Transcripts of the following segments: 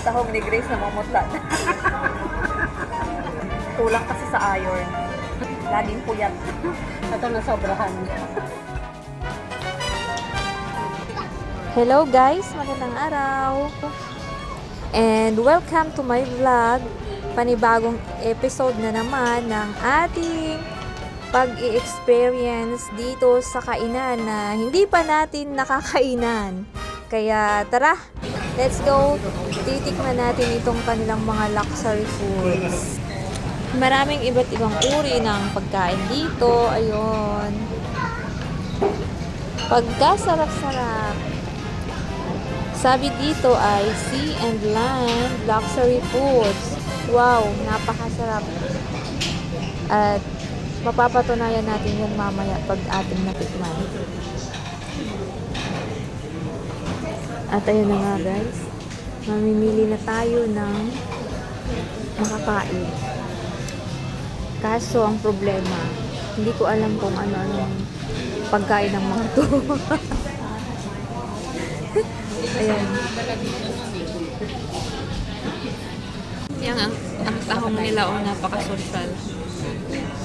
Tahong ni Grace na mamutla. Kulang kasi sa iron. Laging puyat. Ito na sobrahan. Hello guys, magandang araw. And welcome to my vlog. Panibagong episode na naman ng ating pag-i-experience dito sa kainan na hindi pa natin nakakainan. Kaya tara, let's go. Titikman natin itong kanilang mga luxury foods. Maraming iba't ibang uri ng pagkain dito. Ayun. Pagkasarap-sarap. Sabi dito ay sea and land luxury foods. Wow, napakasarap. At mapapatunayan natin yun mamaya pag ating natikman. At ayun na nga guys, mamimili na tayo ng makakain. Kaso ang problema, hindi ko alam kung ano-anong pagkain ng mga to. Ayan. Yan ang tahong nila o napaka-social.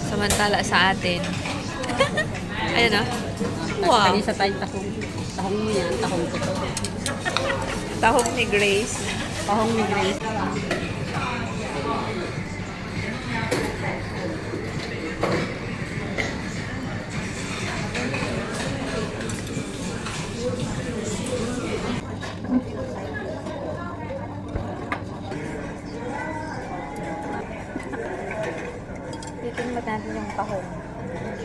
Samantala sa atin. Ayan o. Wow. Kanisa tayong tahong. Tahong mo yan, tahong ko to. Tahong ni Grace. Tahong ni Grace. Titingnan natin yung tahong.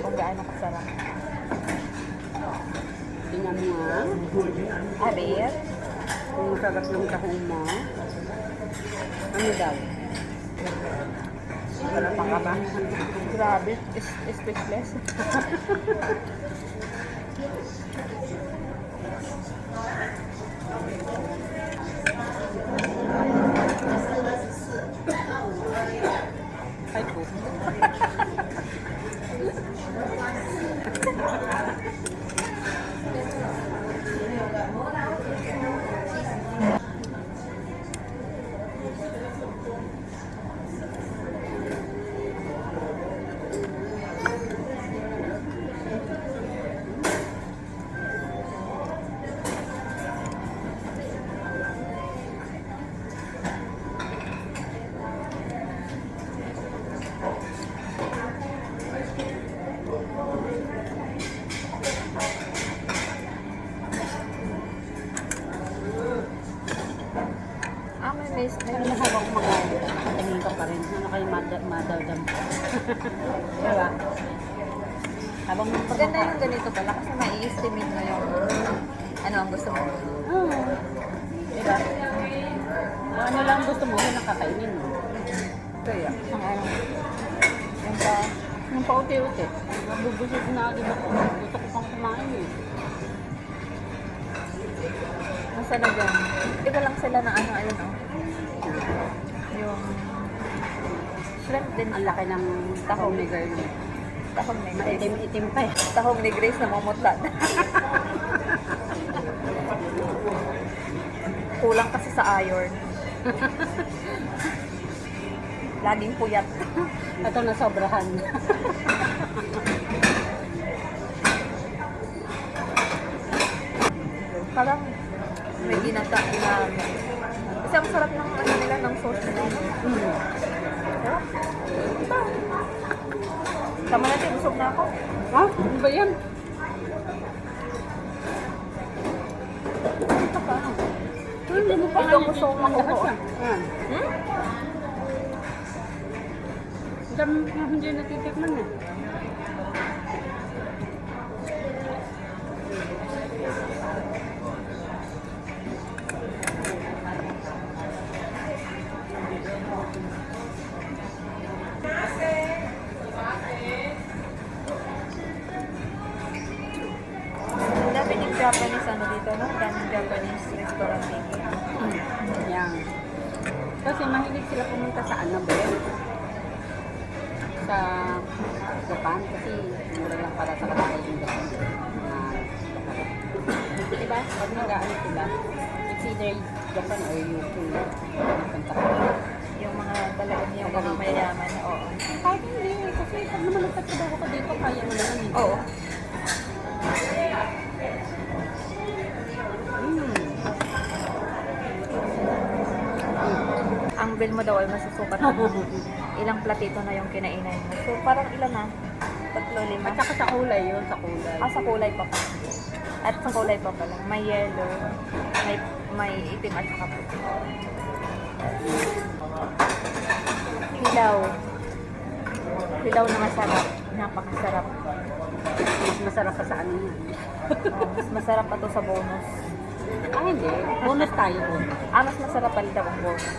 Kung gaano kasarap. Tingnan mo nga. Abir. Kung masarap yung tahong mo. Ano daw? Wala pang ka ba? Grabe. Speechless. Ay po. May Ano na habang kumakain? Tingin ka pa rin. Ano kayo madaldam pa? Diba? Habang maganda yung ganito pala kasi mai-estimate mo yung ano ang gusto mo. Oo. Diba? Ano lang gusto mo, yun ang kakainin mo. Kaya, ang ano, yung pa, Yung pauti-uti. Nabubusog na agad ako. Gusto ko pang kumain eh. nasa na dyan. Iba lang sila ng ano, ayun o. Yung shrimp din. Ang laki ng tahong ni girl. Tahong ni Grace. Maitim-itim pa eh. Tahong ni Grace na mamutla. Kulang kasi sa iron. Laging puyat. Ito na sobrahan. Parang may ginata na kasi ang sarap ng ano nila, ng sauce nila. Sarap. Tama natin, busog na ako. Ha? Ano ba yan? Ano pa? Hindi mo pa Ito ang gusto kong makuha. Hmm? Hindi natitikman eh. Dami ng Japanese ano dito, no? Daming Japanese restaurant dito. Yan. Kasi mahilig sila pumunta sa ano ba yun? Sa Japan kasi mura lang para sa kanila yung Japan. Diba? Pag nag-ano sila, It's either Japan or UK. Punta ko. Yung mga talagang yung mga mayayaman. Oo. Kahit hindi, kasi pag naman nagtatrabaho ka dito, kaya mo naman eh. Oo. Ang bill mo daw ay masusukat mo. Ilang platito na yung kinainan mo. So, parang ilan na? 3, 5. At saka sa kulay yun, sa kulay. Sa kulay pa pa. At sa kulay pa pala. May yellow, may itim at saka puti. Hilaw. Hilaw na masarap. Napakasarap. Mas masarap pa sa ano yan. Mas masarap pa to sa bonus. Hindi. Bonus tayo bonus. Mas masarap pala daw ang bonus.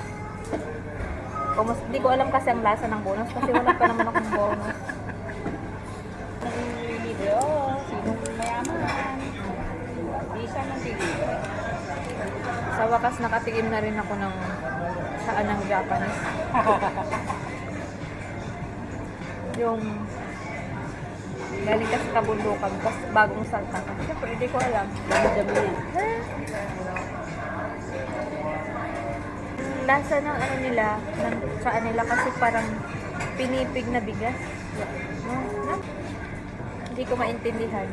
Hindi ko alam kasi ang lasa ng bonus kasi wala pa naman akong bonus. Libre, sinong mayaman. Di siya nang libre. Sa wakas nakatikim na rin ako ng saan ng Japanese. Yung galing ka sa kabundukan, tapos bagong salta ka. Siyempre, hindi ko alam. Dami-dami yan. Ang lasa ng ano nila, ng saan nila kasi parang pinipig na bigas. No? No? Hindi ko maintindihan.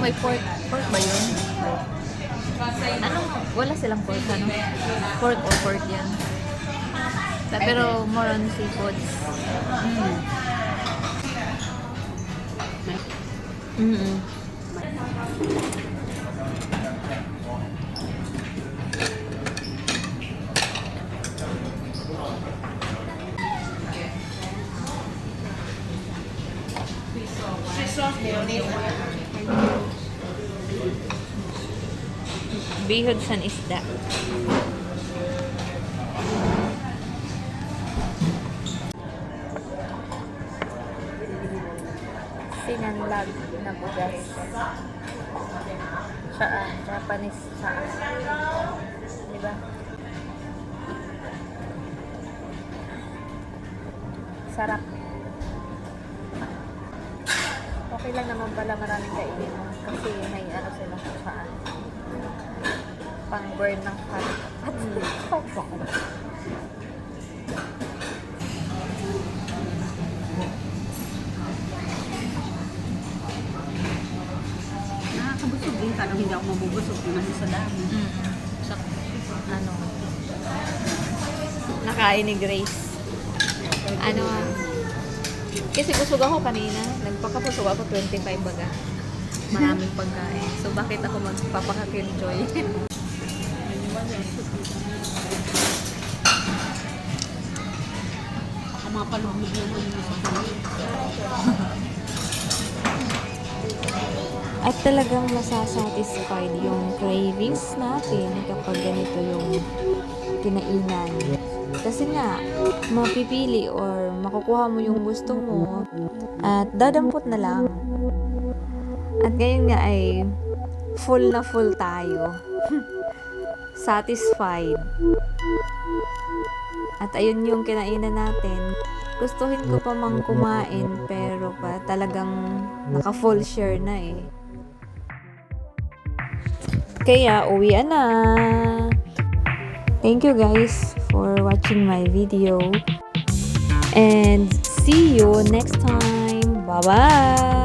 May pork. Pork ba yun? Anong, wala silang pork, ano? Pork o pork yan. Pero more on seafoods. Mm-mm. Bihod san isda. Sinanlag na bugas. Japanese saan. Diba? Sarap. Okay lang naman pala maraming kainin mo kasi may ano sila saan. Pang burn ng fat. Nakakabusog din. Parang hindi ako mabubusog naman sa dami. Sa, ano, nakain ni Grace. Ano, kasi busog ako kanina. Nagpakapusog ako 25 baga. Maraming pagkain. So, bakit ako magpapaka-killjoy? Ang mga palubog naman yung sa kulit. At talagang masasatisfied yung cravings natin kapag ganito yung kinainan. Kasi nga, mapipili or makukuha mo yung gusto mo at dadampot na lang. At ngayon nga ay full na full tayo. Satisfied. At ayun yung kinainan natin. Gustuhin ko pa mang kumain pero pa talagang naka-full share na eh. Kaya uwian na. Thank you guys for watching my video. And see you next time. Bye-bye!